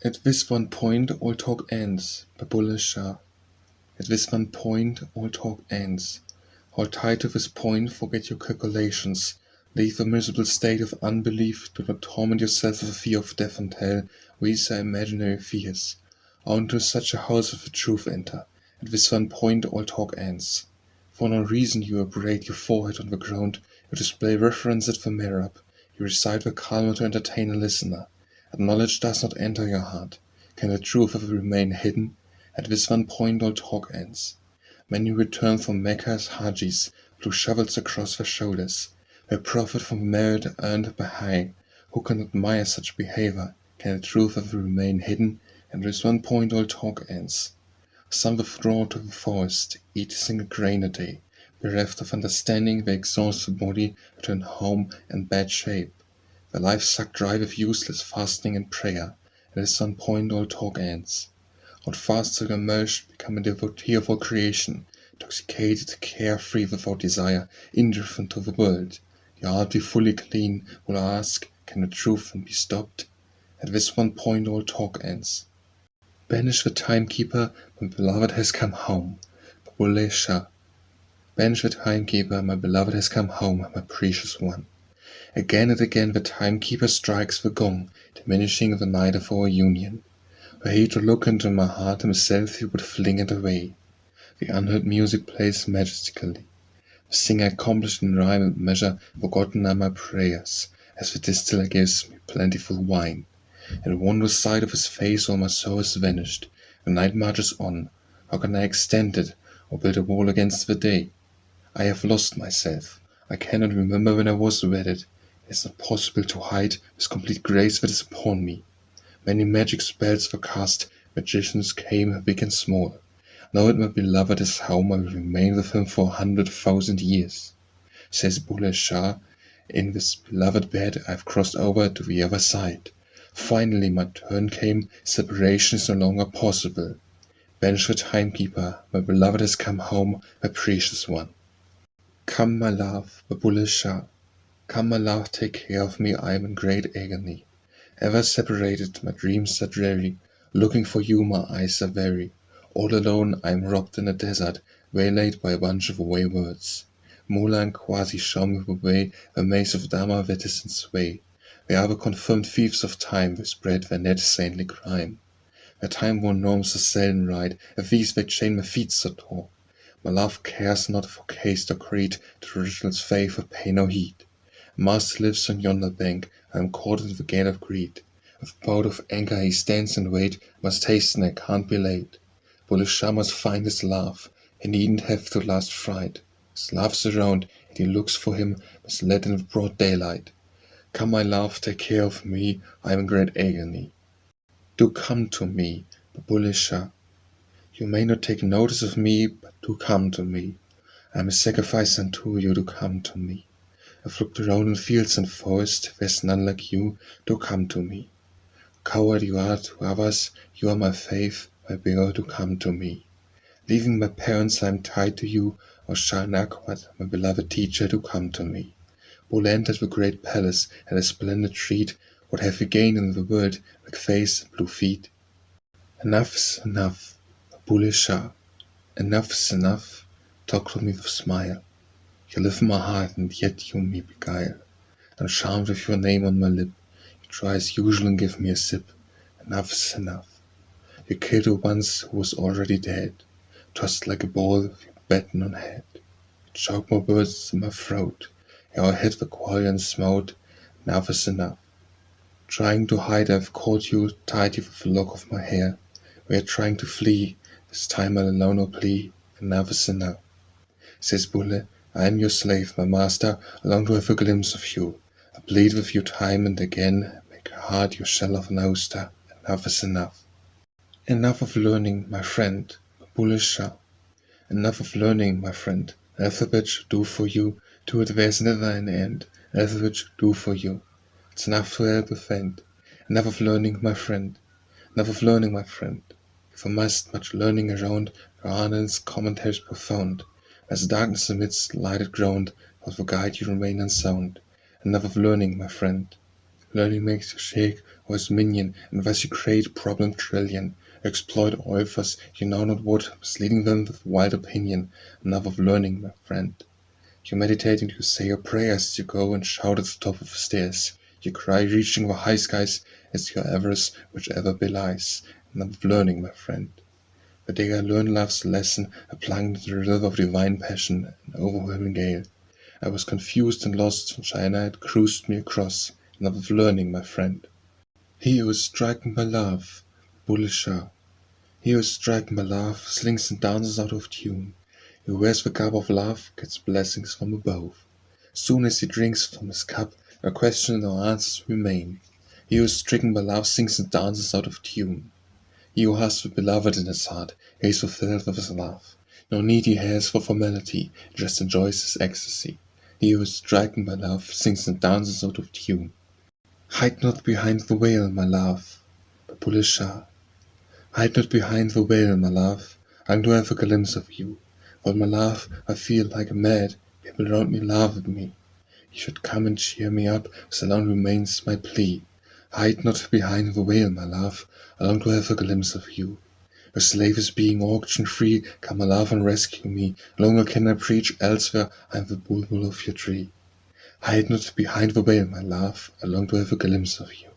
At this one point all talk ends, by Bulleh Shah. At this one point all talk ends. Hold tight to this point, forget your calculations. Leave the miserable state of unbelief, do not torment yourself with the fear of death and hell. These are imaginary fears. Onto such a house of the truth enter. At this one point all talk ends. For no reason you abrade your forehead on the ground, you display reference at the mirror, you recite the calmer to entertain a listener. And knowledge does not enter your heart. Can the truth ever remain hidden? At this one point all talk ends. Many return from Mecca as Hajis, blew shovels across their shoulders. They profit from the merit earned by high. Who can admire such behavior? Can the truth ever remain hidden? At this one point all talk ends. Some withdraw to the forest, eat a single grain a day. Bereft of understanding, they exhaust the body, return home in bad shape. Their lives sucked dry with useless fasting and prayer. At this one point all talk ends. Hold fast till emerged, become a devotee of all creation, intoxicated, carefree without desire, indifferent to the world. Your heart be fully clean, will ask, can the truth then be stopped? At this one point all talk ends. Banish the timekeeper, my beloved has come home. Bulleh Shah. Banish the timekeeper, my beloved has come home, my precious one. Again and again the timekeeper strikes the gong, diminishing the night of our union. Were he to look into my heart himself, he would fling it away. The unheard music plays majestically. The singer accomplished in rhyme and measure, forgotten are my prayers, as the distiller gives me plentiful wine. At wondrous sight of his face all my soul is vanished. The night marches on. How can I extend it, or build a wall against the day? I have lost myself. I cannot remember when I was wedded. It is not possible to hide this complete grace that is upon me. Many magic spells were cast, magicians came big and small. Now that my beloved is home, I will remain with him for 100,000 years. Says Bulleh Shah, in this beloved bed I have crossed over to the other side. Finally my turn came, separation is no longer possible. Banish the timekeeper, my beloved has come home, my precious one. Come my love, by Bulleh Shah. Come my love, take care of me, I am in great agony. Ever separated, my dreams are dreary, looking for you my eyes are weary. All alone I am robbed in a desert, waylaid by a bunch of waywards. Mullah and Quasi show me the way, a maze of Dharma that is in sway. They are the confirmed thieves of time, they spread their net saintly crime. Their time-worn norms are seldom right, of these they chain my feet so tall. My love cares not for caste or creed, to ritual's faith I pay no heed. A master lives on yonder bank, I am caught in the gale of greed. With bout of anger he stands and wait, must hasten, I can't be late. Bulleh Shah must find his love, he needn't have to last fright. His love's around, and he looks for him, must let in the broad daylight. Come my love, take care of me, I am in great agony. Do come to me, Bulleh Shah. You may not take notice of me, but do come to me. I am a sacrifice unto you, do come to me. I've looked around in fields and forests, there's none like you, do come to me. Coward you are to others, you are my faith, my bear, do come to me. Leaving my parents I am tied to you, O Shah and Akbar, my beloved teacher, do come to me. Bulleh entered the great palace, and a splendid treat, what have we gained in the world, like face and blue feet? Enough is enough, Bulleh Shah. Enough is enough, talk to me with a smile. You live in my heart, and yet you me beguile. I'm charmed with your name on my lip. You try as usual and give me a sip. Enough is enough. You killed her once who was already dead. Tossed like a ball with your baton on head. You choked my words in my throat. Your head the quarry and smote. Enough is enough. Trying to hide, I've caught you, tied you with a lock of my hair. We are trying to flee. This time I'll alone or plea. Enough is enough. Says Bulleh, I am your slave, my master, I long to have a glimpse of you. I plead with you time and again, make your heart your shell of an oyster. Enough is enough. Enough of learning, my friend, Bulleh Shah. Enough of learning, my friend. Alphabet should do for you, to it there's never an end. Alphabet should do for you. It's enough to help a friend. Enough of learning, my friend. Enough of learning, my friend. If I must, much learning around, Quran's commentaries profound. As darkness amidst light it groaned, but for guide you remain unsound. Enough of learning, my friend. If learning makes you shake, or his minion, and thus you create problem trillion. You exploit authors, you know not what, misleading them with wild opinion. Enough of learning, my friend. You meditate and you say your prayers as you go and shout at the top of the stairs. You cry reaching the high skies as your avarice which ever belies. Enough of learning, my friend. The day I learned love's lesson, applying the river of divine passion, an overwhelming gale. I was confused and lost when China had cruised me across. Enough of learning, my friend. He who is stricken by love, Bulleh Shah. He who is stricken by love slings and dances out of tune. He who wears the cup of love gets blessings from above. Soon as he drinks from his cup, no questions nor answers remain. He who is stricken by love sings and dances out of tune. He who has the beloved in his heart, he is fulfilled with his love. No need he has for formality, just enjoys his ecstasy. He who is stricken by love sings and dances out of tune. Hide not behind the veil, my love, Bulleh Shah. Hide not behind the veil, my love. I long to have a glimpse of you. For my love, I feel like a mad. People around me laugh at me. You should come and cheer me up, so long remains my plea. Hide not behind the veil, my love. I long to have a glimpse of you. Your slave is being auctioned free. Come, my love, and rescue me. No longer can I preach elsewhere. I am the bulbul of your tree. Hide not behind the veil, my love. I long to have a glimpse of you.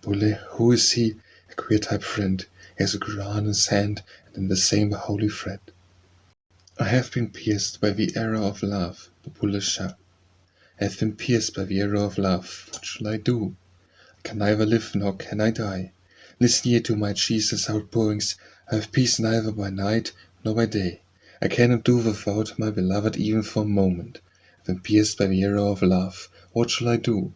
Bulleh, who is he? A queer type friend. He has a Quran in his hand, and in the same the holy thread. I have been pierced by the arrow of love, Bulleh Shah. I have been pierced by the arrow of love. What shall I do? I can neither live nor can I die. Listen ye to my Jesus' outpourings. I have peace neither by night nor by day. I cannot do without my beloved even for a moment. I have been pierced by the arrow of love. What shall I do?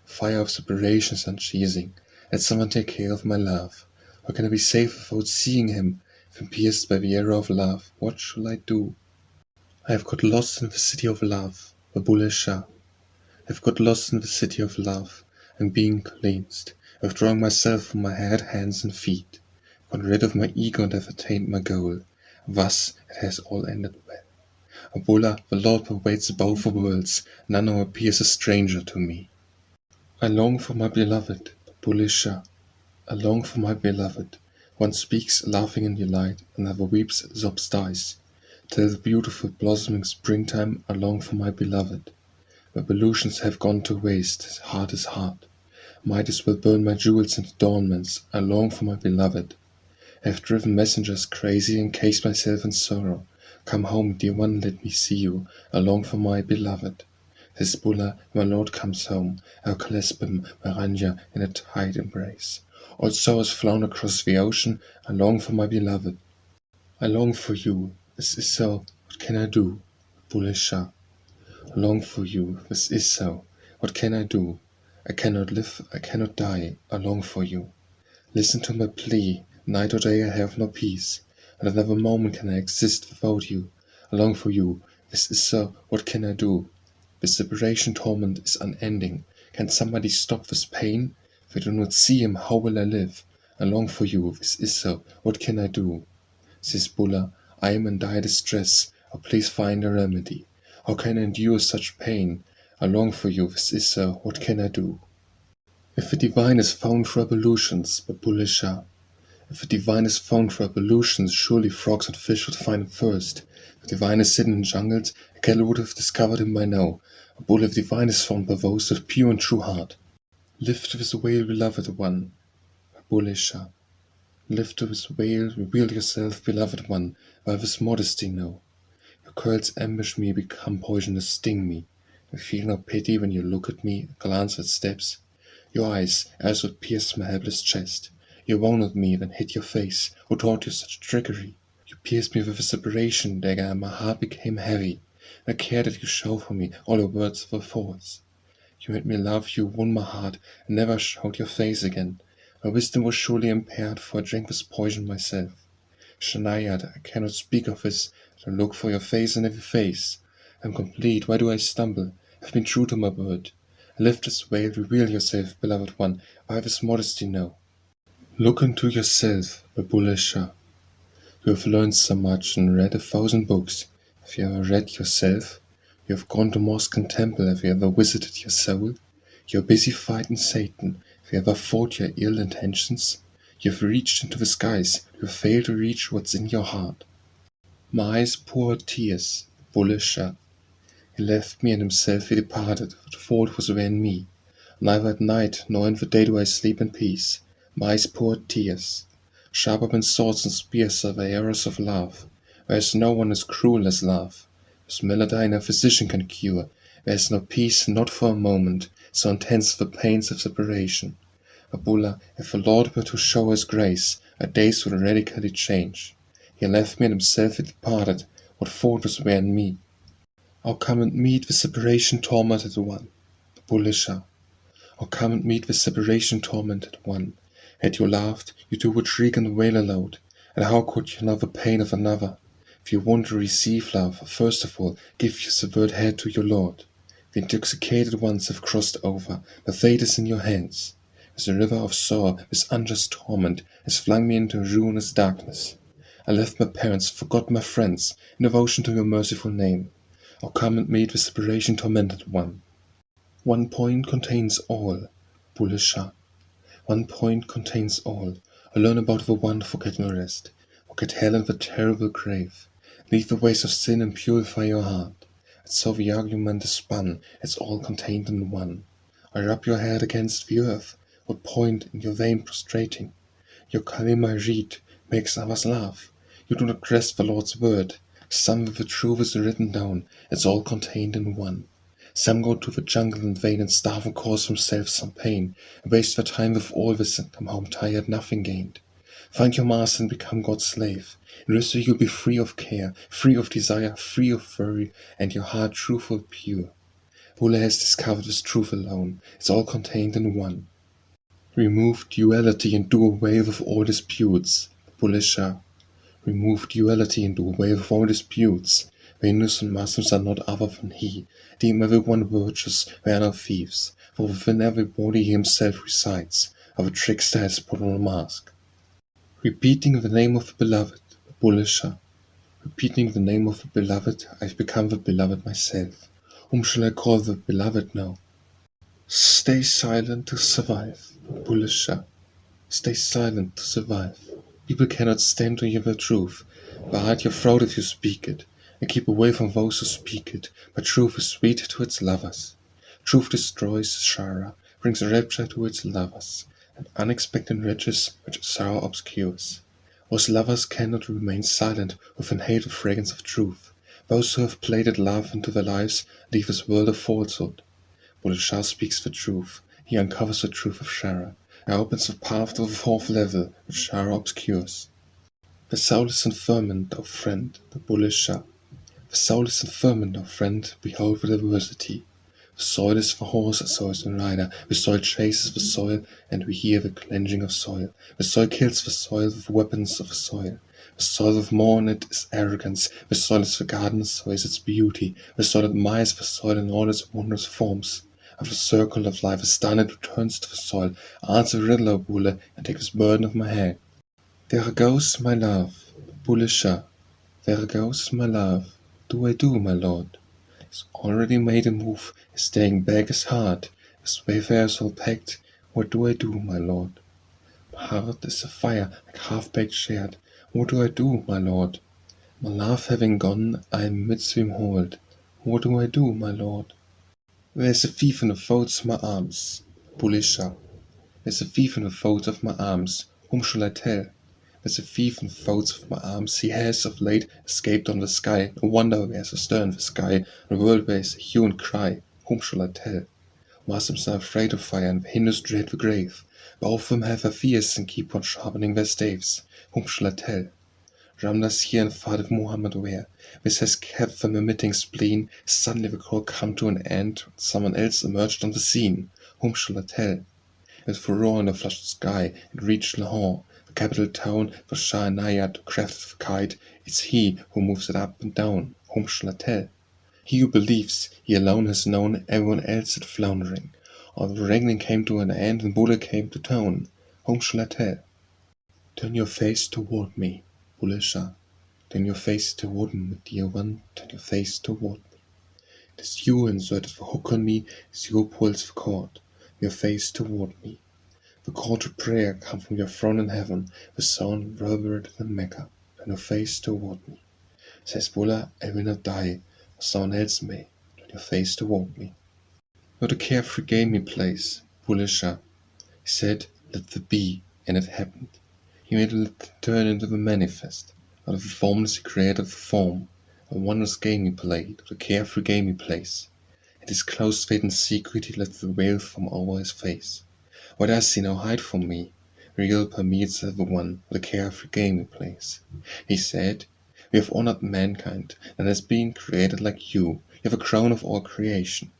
Fire of separation is unceasing. Let someone take care of my love. How can I be safe without seeing him? I have been pierced by the arrow of love. What shall I do? I have got lost in the city of love, Bulleh Shah. I have got lost in the city of love, and being cleansed, I have drawn myself from my head, hands, and feet, gone rid of my ego and have attained my goal. Thus it has all ended well. O Bulleh, the Lord pervades both the worlds, none now appears a stranger to me. I long for my beloved, Bulleh Shah. I long for my beloved. One speaks, laughing in delight, another weeps, sobs, dies. Till the beautiful blossoming springtime, I long for my beloved. My Ablutions have gone to waste, his heart is hard. Might as well burn my jewels and adornments, I long for my beloved. I have driven messengers crazy, encased myself in sorrow. Come home, dear one, let me see you, I long for my beloved. This Bulleh, my lord comes home, I'll clasp him, my Ranja, in a tight embrace. All sorrows flown across the ocean, I long for my beloved. I long for you, this is so, what can I do? Bulleh Shah. I long for you, this is so, what can I do? I cannot live, I cannot die, I long for you. Listen to my plea, night or day I have no peace, and at never moment can I exist without you. I long for you, this is so, what can I do? This separation torment is unending. Can somebody stop this pain? If I do not see him, how will I live? I long for you, this is so, what can I do? Says Bulleh, I am in dire distress, oh please find a remedy. How can I endure such pain? I long for you, this is so, what can I do? If the divine is found for Ablutions, by Bulleh Shah. If the divine is found for Ablutions, surely frogs and fish would find him first. If the divine is hidden in jungles, a cattle would have discovered him by now. A bull, if the divine is found by those with pure and true heart. Lift with the veil, beloved one, by Bulleh Shah. Lift with this veil, reveal yourself, beloved one, by this modesty know. Your curls ambush me, become poisonous, sting me. You feel no pity when you look at me, glance at steps. Your eyes would pierce my helpless chest. You wounded me, then hit your face. Who taught you such trickery? You pierced me with a separation dagger, and my heart became heavy. The care that you show for me, all your words were false. You made me love you, won my heart, and never showed your face again. My wisdom was surely impaired, for I drank this poison myself. Shaniad, I cannot speak of this, but I look for your face in every face. I am complete, why do I stumble? I have been true to my word. Lift this veil, reveal yourself, beloved one, by this modesty know. Look into yourself, Bulleh Shah. You have learned so much and read 1,000 books. Have you ever read yourself? You have gone to mosque and temple, have you ever visited your soul? You are busy fighting Satan. Have Have you ever fought your ill intentions? You've reached into the skies, you fail to reach what's in your heart. My eyes poured tears, Bulleh Shah. He left me and himself he departed, the fault was within me. Neither at night nor in the day do I sleep in peace. My eyes poured tears. Sharper than swords and spears are the arrows of love. There is no one as cruel as love. This melody no physician can cure. There is no peace, not for a moment, so intense the pains of separation. Bulleh, if the Lord were to show his grace, our days would radically change. He left me and himself he departed. What fault was there in me? Oh, come and meet the separation tormented one, Bulleh Shah. Oh, come and meet the separation tormented one. Had you laughed, you too would shriek and wail aloud. And how could you know the pain of another? If you want to receive love, first of all, give your severed head to your Lord. The intoxicated ones have crossed over, the fate is in your hands. As a river of sorrow, this unjust torment has flung me into ruinous darkness. I left my parents, forgot my friends, in devotion to your merciful name. Oh, come and meet the separation tormented one. One point contains all, Bulleh Shah. One point contains all. I learn about the one, forget the rest. Forget hell and the terrible grave. Leave the ways of sin and purify your heart. And so the argument is spun, it's all contained in one. I rub your head against the earth, what point in your vein prostrating? Your kalima read, makes others laugh. You do not grasp the Lord's word. Some with the truth is written down, it's all contained in one. Some go to the jungle in vain and starve and cause themselves some pain, and waste their time with all this and come home tired, nothing gained. Find your master and become God's slave. In this way you'll be free of care, free of desire, free of worry, and your heart truthful, pure. Bulleh has discovered this truth alone. It's all contained in one. Remove duality and do away with all disputes. Bulleh Shah. Remove duality and do away with all disputes. Hindus and Muslims are not other than he. Deem everyone virtuous, they are no thieves. For within everybody he himself resides. Of a trickster has put on a mask. Repeating the name of the beloved, Bulleh Shah. Repeating the name of the beloved, I've become the beloved myself. Whom shall I call the beloved now? Stay silent to survive, Bulleh Shah. Stay silent to survive. People cannot stand to hear the truth. Guard your throat if you speak it, and keep away from those who speak it. But truth is sweet to its lovers. Truth destroys sorrow, brings rapture to its lovers, and unexpected riches which sorrow obscures. Those lovers cannot remain silent with inhaled the fragrance of truth. Those who have played at love into their lives leave this world of falsehood. Bulleh Shah speaks the truth. He uncovers the truth of Shah, and opens the path to the fourth level, which Shah obscures. The soul is in ferment, O friend, the Bulleh Shah. The soul is in ferment, O friend, behold the diversity. The soil is the horse, so is the rider. The soil chases the soil, and we hear the clenching of soil. The soil kills the soil with weapons of the soil. The soil with more in it is arrogance. The soil is the garden, so is its beauty. The soil admires the soil in all its wondrous forms. Of the circle of life is done, it returns to the soil. Answer the riddle, O Bulleh, and take this burden of my head. There goes my love, Bulleh Shah. There goes my love. Do I do, my lord? He's already made a move. His staying back is hard. His wayfarer's all packed. What do I do, my lord? My heart is a fire, like half-baked shared. What do I do, my lord? My love having gone, I am midst him hold. What do I do, my lord? There's a thief in the folds of my arms, Bulleh Shah. There's a thief in the folds of my arms. Whom shall I tell? There's a thief in the folds of my arms. He has of late escaped on the sky. No wonder there's a stir in the sky. The world bears a hue and cry. Whom shall I tell? Muslims are afraid of fire, and the Hindus dread the grave. Both of them have their fears and keep on sharpening their staves. Whom shall I tell? Ramdas here and Father Muhammad where? This has kept them emitting spleen. Suddenly the call come to an end. Someone else emerged on the scene. Whom shall I tell? With furore in the flushed sky, it reached Lahore, the capital town, for Shah Nayat to craft the kite. It's he who moves it up and down. Whom shall I tell? He who believes, he alone has known, everyone else is floundering. All the wrangling came to an end, and Bulleh came to town. Whom shall I tell? Turn your face toward me, Bulleh Shah. Turn your face toward me, dear one. Turn your face toward me. It is you who inserted the hook on me. It's you who pulls the cord. Your face toward me. The call to prayer come from your throne in heaven, the sound reverberated in Mecca. Turn your face toward me. Says Bulleh, I will not die, or someone else may. Turn your face toward me. Not a carefree game he plays, Bulleh Shah. He said, let there be, and it happened. He made it turn into the manifest. Out of the formless he created the form. A wondrous game he played, the carefree game he plays. And his closed fate and secret he let the veil from over his face. What does he now hide from me? Real permeates the one, the carefree game he plays. He said, we have honored mankind, and has been created like you. You have a crown of all creation.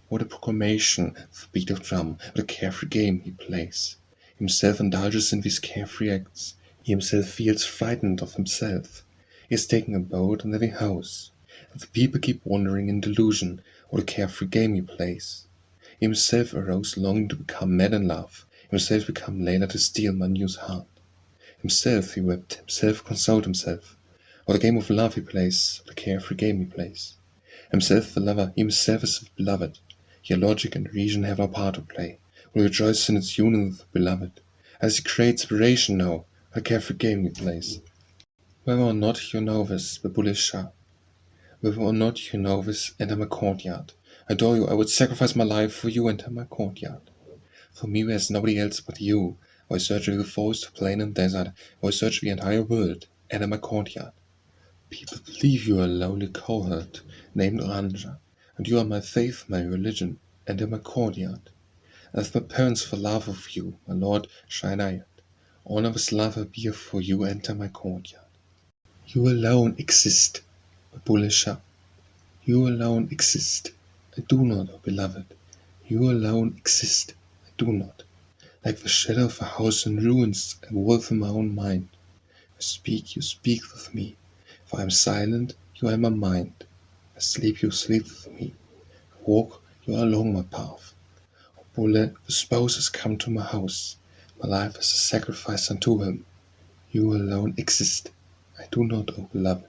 What a proclamation, the beat of drum, what a carefree game he plays. Himself indulges in these carefree acts. He himself feels frightened of himself. He is taking a boat and leaving house. And the people keep wandering in delusion, what a carefree game he plays. He himself arose longing to become mad in love, himself become later to steal Manu's heart. Himself he wept, himself consoled himself. What a game of love he plays, what a carefree game he plays. Himself the lover, he himself is the beloved. Here logic and reason have no part to play. We rejoice in its union with the beloved. As he creates separation now, what a carefree game he plays. Whether or not you know this, the Bulleh Shah. Whether or not you know this, enter my courtyard. Adore you, I would sacrifice my life for you, enter my courtyard. For me there is nobody else but you. I search the forest, plain and desert. I search the entire world, enter my courtyard. People believe you are a lowly cowherd named Ranja, and you are my faith, my religion, enter my courtyard. As my parents for love of you, my lord Shah, honor this love I bear for you, enter my courtyard. You alone exist, Bulleh Shah. You alone exist. I do not, O beloved. You alone exist. I do not. Like the shadow of a house in ruins, I walk in my own mind. You speak with me. If I am silent, you are in my mind. I sleep, you sleep with me. I walk, you are along my path. O Bulleh, the spouse has come to my house. My life is a sacrifice unto him. You alone exist. I do not, O beloved.